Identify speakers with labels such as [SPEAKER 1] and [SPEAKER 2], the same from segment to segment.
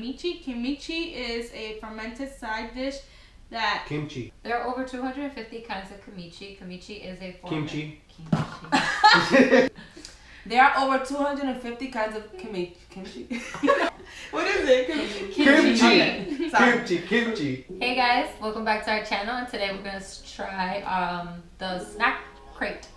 [SPEAKER 1] kimchi. Kimchi is a fermented side dish that...
[SPEAKER 2] Kimchi.
[SPEAKER 3] There are over 250 kinds of kimchi. Kimchi is a form
[SPEAKER 2] Kimchi.
[SPEAKER 4] There are over 250 kinds of kimchi. What is it?
[SPEAKER 2] Kimchi.
[SPEAKER 4] Okay. Sorry.
[SPEAKER 2] Kimchi.
[SPEAKER 3] Hey guys, welcome back to our channel, and today we're gonna try the snack crate.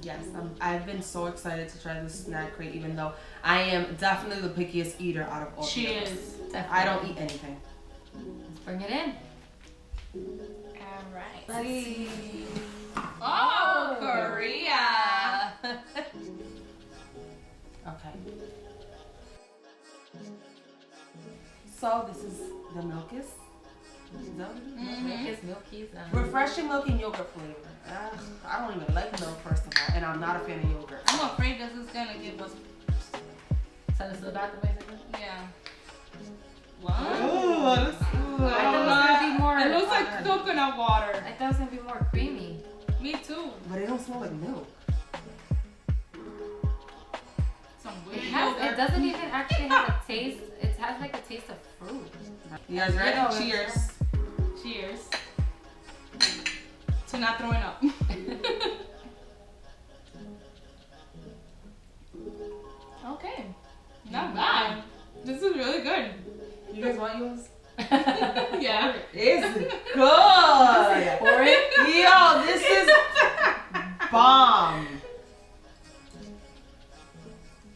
[SPEAKER 4] Yes, I've been so excited to try this snack crate, even though I am definitely the pickiest eater out of all of us.
[SPEAKER 1] She is.
[SPEAKER 4] I don't eat anything.
[SPEAKER 3] Let's bring it in.
[SPEAKER 1] Alright.
[SPEAKER 3] Let's see.
[SPEAKER 1] Oh, Korea!
[SPEAKER 4] Okay. So this is the Milkis. Is that what it is?
[SPEAKER 3] Milky's.
[SPEAKER 4] Refreshing milk and yogurt flavor. Ugh, I don't even like milk, first of all, and I'm not a fan of yogurt.
[SPEAKER 1] I'm afraid this is gonna give us...
[SPEAKER 3] Send us to the bathroom, basically.
[SPEAKER 1] Yeah. What?
[SPEAKER 4] Ooh,
[SPEAKER 3] I thought it was gonna be more.
[SPEAKER 1] It looks like coconut water.
[SPEAKER 3] I thought it was gonna be more creamy.
[SPEAKER 1] Me too.
[SPEAKER 4] But it don't smell like milk.
[SPEAKER 1] Some weird
[SPEAKER 3] It doesn't even actually have a taste. It has like a taste of fruit.
[SPEAKER 4] You guys ready?
[SPEAKER 3] Yeah.
[SPEAKER 4] Cheers.
[SPEAKER 1] Cheers. To not throwing up. Okay. Not bad. This is really good.
[SPEAKER 4] You guys want yours?
[SPEAKER 1] Yeah.
[SPEAKER 4] It's good.
[SPEAKER 3] Pour it.
[SPEAKER 4] Yo, this is bomb.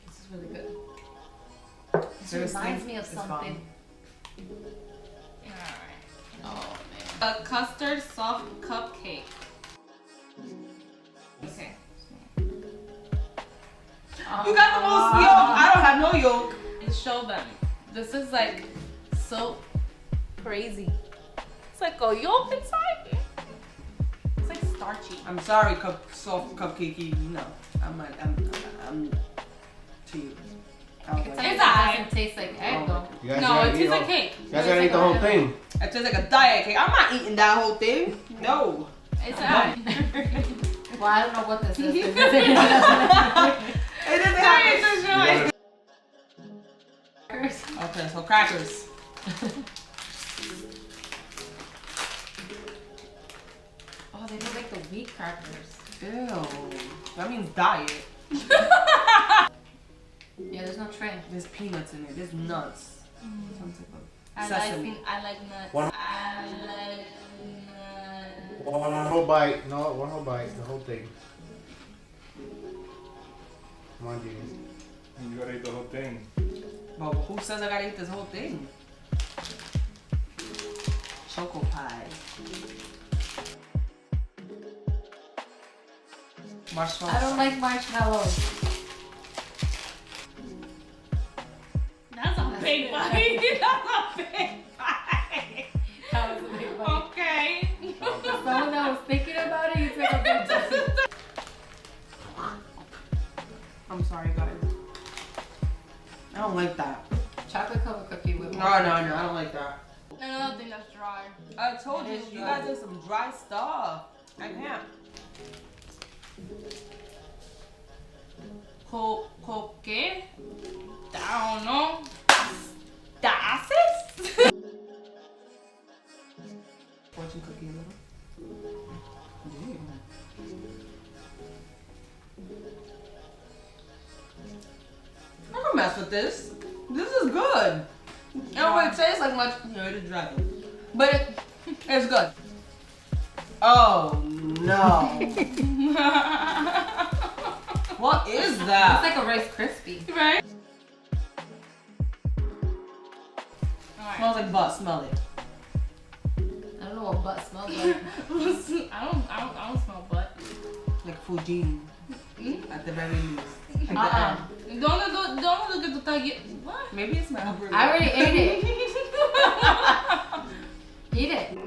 [SPEAKER 3] This is really good. This
[SPEAKER 4] Seriously,
[SPEAKER 3] reminds me of
[SPEAKER 4] it's
[SPEAKER 3] something.
[SPEAKER 1] Alright. Oh man. A custard soft cupcake. Okay.
[SPEAKER 4] You got the most yolk. I don't have no yolk.
[SPEAKER 1] And show them. This is like so crazy. It's like a yolk inside. It's like starchy.
[SPEAKER 4] I'm sorry, soft cupcakey. No, I'm to you. I don't like
[SPEAKER 3] It
[SPEAKER 4] it.
[SPEAKER 3] doesn't taste like egg though.
[SPEAKER 2] You guys
[SPEAKER 1] No,
[SPEAKER 2] gotta
[SPEAKER 1] it tastes
[SPEAKER 2] eat
[SPEAKER 1] like
[SPEAKER 2] all-
[SPEAKER 1] cake.
[SPEAKER 2] You guys gotta eat the whole thing.
[SPEAKER 4] It tastes like a diet cake. I'm not eating that whole thing. No.
[SPEAKER 1] It's alright.
[SPEAKER 3] Well, I don't know what this is.
[SPEAKER 4] It doesn't have.
[SPEAKER 2] Yeah.
[SPEAKER 4] Okay, so crackers.
[SPEAKER 3] Oh, they look like the wheat crackers.
[SPEAKER 4] Ew. That means diet.
[SPEAKER 3] Yeah, there's no tray.
[SPEAKER 4] There's peanuts in it. There's nuts. Some type of
[SPEAKER 1] I
[SPEAKER 4] sesame.
[SPEAKER 1] like nuts.
[SPEAKER 2] One-
[SPEAKER 1] I like nuts.
[SPEAKER 2] One whole bite. No, one whole bite. The whole thing. Come on, Genius.
[SPEAKER 5] You gotta eat the whole thing.
[SPEAKER 4] But who says I gotta eat this whole thing? Choco pie. Marshmallow.
[SPEAKER 3] I don't like marshmallows.
[SPEAKER 1] That's a big bite. That's a big bite.
[SPEAKER 3] That was a big bite.
[SPEAKER 1] Okay.
[SPEAKER 3] Someone that was thinking about it, you took a big bite.
[SPEAKER 4] I'm sorry, guys. I don't like that.
[SPEAKER 3] Chocolate covered cookie with
[SPEAKER 4] No, I don't like that.
[SPEAKER 1] Another thing that's dry.
[SPEAKER 4] I told
[SPEAKER 3] It
[SPEAKER 4] you,
[SPEAKER 3] is
[SPEAKER 4] you
[SPEAKER 3] dry.
[SPEAKER 4] guys did some dry stuff. I can't.
[SPEAKER 1] ¿Qué? I don't know. ¿Daces?
[SPEAKER 4] Fortune cookie a little. Damn. I don't mess with this. This is good. It don't really taste like much. No, it is dry though. But it's good. Oh no. What is
[SPEAKER 3] It's
[SPEAKER 4] that?
[SPEAKER 3] like a Rice Krispie.
[SPEAKER 1] Right? Alright.
[SPEAKER 4] Smells like butt. Smell it.
[SPEAKER 3] I don't know what butt smells like.
[SPEAKER 1] I don't smell butt.
[SPEAKER 4] Like Fujin. At the very least. Like the
[SPEAKER 3] Uh-uh.
[SPEAKER 4] end.
[SPEAKER 1] Don't look at the tag. What?
[SPEAKER 4] Maybe it's my algorithm.
[SPEAKER 3] I already ate it. Eat it.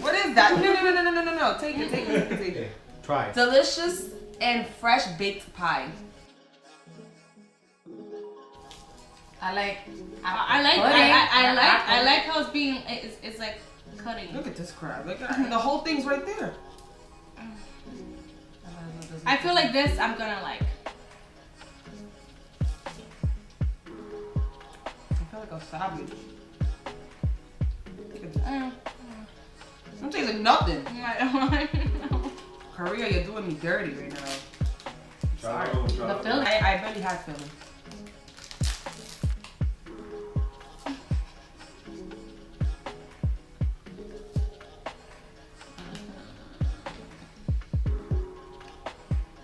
[SPEAKER 4] What is that? No. Take it.
[SPEAKER 2] Okay. Try.
[SPEAKER 4] Delicious and fresh baked pie.
[SPEAKER 3] I like
[SPEAKER 1] I like how it's being. It's like cutting.
[SPEAKER 4] Look at this crab. Look at the whole thing's right there.
[SPEAKER 1] I feel like this I'm gonna like.
[SPEAKER 4] I feel like a savage. I'm tasting nothing. Korea, you're doing me dirty right now. Sorry.
[SPEAKER 3] The filling.
[SPEAKER 4] I barely had filling.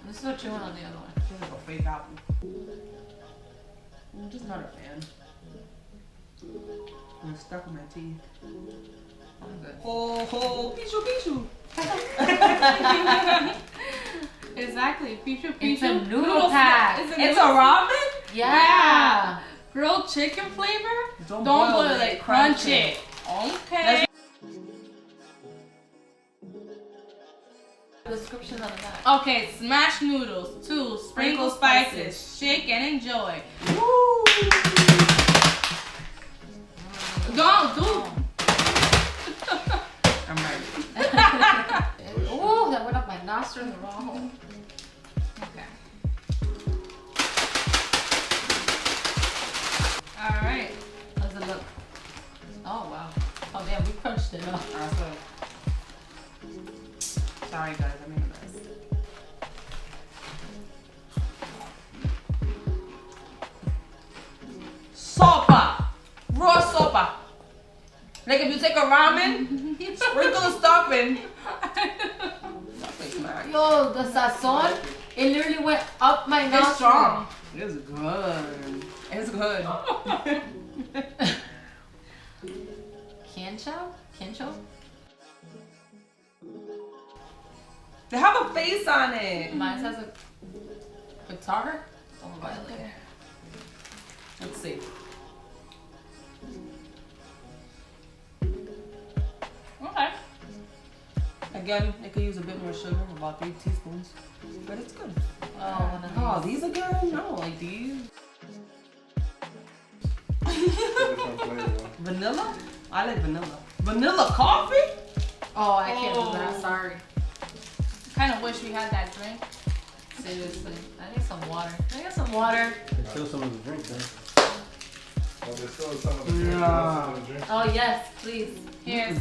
[SPEAKER 3] This is what you want on the other one.
[SPEAKER 4] It's like a fake apple. I'm just not a fan. I'm stuck in my teeth.
[SPEAKER 3] I'm good.
[SPEAKER 4] Ho ho, pichu pichu.
[SPEAKER 1] Exactly. Pichu pichu.
[SPEAKER 3] It's a noodle pack.
[SPEAKER 4] It's a ramen?
[SPEAKER 3] Yeah.
[SPEAKER 1] Grilled chicken flavor?
[SPEAKER 4] Don't
[SPEAKER 1] boil it. Crunch it. Okay.
[SPEAKER 3] Descriptions on the back.
[SPEAKER 1] Okay, smash noodles. 2. Sprinkle spices. Shake and enjoy.
[SPEAKER 4] Woo.
[SPEAKER 1] Don't do.
[SPEAKER 4] I'm ready.
[SPEAKER 3] Ooh, that went up my nostril in the wrong hole.
[SPEAKER 1] Okay. All right.
[SPEAKER 3] How does it look? Oh wow. Oh damn, we crunched it up.
[SPEAKER 4] Sorry guys, I made a mess. Sopa! Raw sopa! Like if you take a ramen, sprinkle the stuffing.
[SPEAKER 3] Yo, the sazon, it literally went up my nostril.
[SPEAKER 4] It's strong. It's good. It's good.
[SPEAKER 3] Cancho? Cancho?
[SPEAKER 4] They have a face on it.
[SPEAKER 3] Mine has a guitar. Oh, violet.
[SPEAKER 4] Let's see.
[SPEAKER 1] Okay.
[SPEAKER 4] Again, it could use a bit more sugar, about 3 teaspoons. But it's good.
[SPEAKER 3] Oh, one of
[SPEAKER 4] Oh, these again? No, like these.
[SPEAKER 5] Different flavor.
[SPEAKER 4] Vanilla? I like vanilla. Vanilla coffee?
[SPEAKER 3] Oh, I can't do that. Sorry.
[SPEAKER 1] Kind of wish we had that drink.
[SPEAKER 3] Seriously. I need some water. Can I get some water?
[SPEAKER 2] There's still some of the drink then.
[SPEAKER 5] Oh, there's still some of the drink.
[SPEAKER 4] Yeah.
[SPEAKER 5] Some of the drink.
[SPEAKER 3] Oh, yes, please.
[SPEAKER 1] Here's.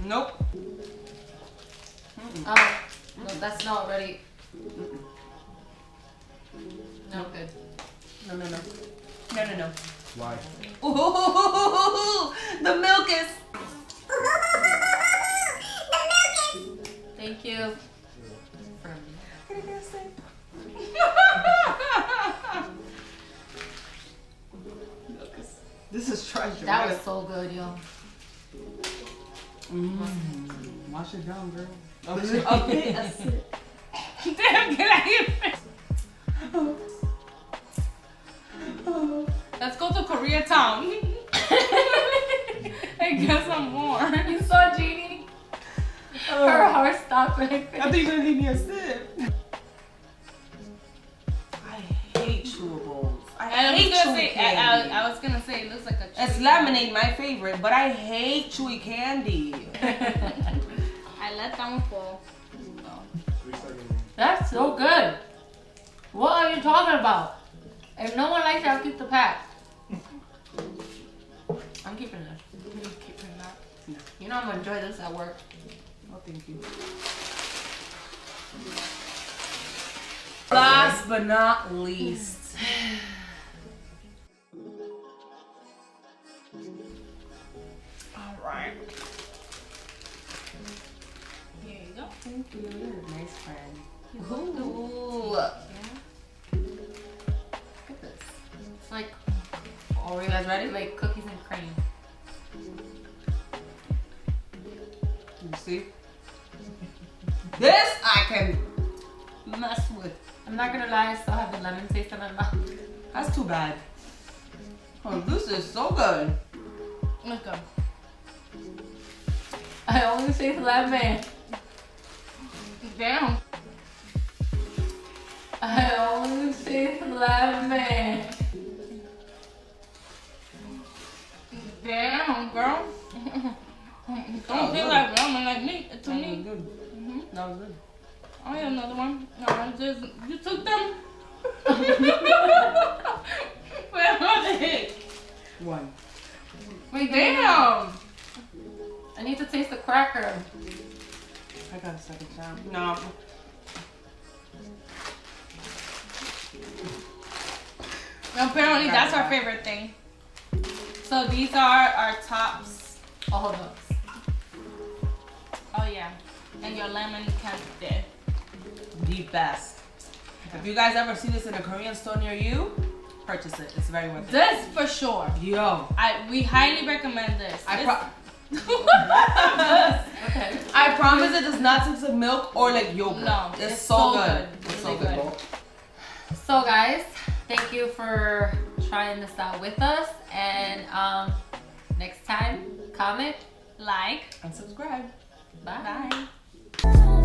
[SPEAKER 4] Nope.
[SPEAKER 3] Oh, no, that's not ready. No, good.
[SPEAKER 4] No. No.
[SPEAKER 2] Why?
[SPEAKER 4] Ooh, the milk is.
[SPEAKER 3] Thank you. For
[SPEAKER 4] This is treasure.
[SPEAKER 3] that was so good, yo.
[SPEAKER 4] Wash it down, girl.
[SPEAKER 1] Damn, get out of here. Let's go to Koreatown and get some more.
[SPEAKER 3] You saw Jeannie? Her heart stopped when I
[SPEAKER 4] I
[SPEAKER 3] finished.
[SPEAKER 4] think you're gonna give me a sip. I hate chewables. I hate chewy candy.
[SPEAKER 1] I was gonna say it looks like a.
[SPEAKER 4] It's
[SPEAKER 1] chewy
[SPEAKER 4] lemonade, my favorite, but I hate chewy candy.
[SPEAKER 1] I let that one fall.
[SPEAKER 5] 3 seconds.
[SPEAKER 3] That's so good. What are you talking about? If no one likes it, I'll keep the pack. I'm keeping this.
[SPEAKER 1] Keeping that.
[SPEAKER 3] You know I'm gonna enjoy this at work.
[SPEAKER 4] Oh, thank you. Last but not least. All right.
[SPEAKER 1] Here you go.
[SPEAKER 4] Thank you. You're a nice friend.
[SPEAKER 3] Ooh.
[SPEAKER 4] Ooh.
[SPEAKER 3] Look at this. It's like Oreo.
[SPEAKER 4] You guys ready?
[SPEAKER 3] Like cookies and cream.
[SPEAKER 4] You see? This I can mess with.
[SPEAKER 3] I'm not gonna lie, I still have the lemon taste in my mouth.
[SPEAKER 4] That's too bad. Oh, this is so good.
[SPEAKER 1] Let's go.
[SPEAKER 3] I only taste lemon.
[SPEAKER 1] Damn.
[SPEAKER 3] I only taste lemon.
[SPEAKER 1] Damn, girl. Don't feel like ramen like me. To
[SPEAKER 4] That was
[SPEAKER 1] me.
[SPEAKER 4] good.
[SPEAKER 1] Mm-hmm.
[SPEAKER 4] That was good.
[SPEAKER 1] I have another one. No, I'm just, you took them. Where are they?
[SPEAKER 4] One.
[SPEAKER 3] Wait,
[SPEAKER 1] Damn.
[SPEAKER 3] I need to taste the cracker.
[SPEAKER 4] I got a second time. No.
[SPEAKER 1] Apparently, that's our favorite thing. So these are our tops.
[SPEAKER 3] Oh, hold on.
[SPEAKER 1] Oh yeah, and your lemon candy there.
[SPEAKER 4] The best. If you guys ever see this in a Korean store near you, purchase it. It's very worth it.
[SPEAKER 1] This for sure.
[SPEAKER 4] Yo.
[SPEAKER 1] We highly recommend this.
[SPEAKER 3] Okay.
[SPEAKER 4] I promise it does not taste like milk or like yogurt.
[SPEAKER 1] No,
[SPEAKER 4] it's so good.
[SPEAKER 1] It's
[SPEAKER 4] so
[SPEAKER 1] really
[SPEAKER 4] good.
[SPEAKER 1] good.
[SPEAKER 3] So guys, thank you for trying this out with us, and next time, comment,
[SPEAKER 1] Like,
[SPEAKER 4] And subscribe.
[SPEAKER 3] bye.
[SPEAKER 1] bye.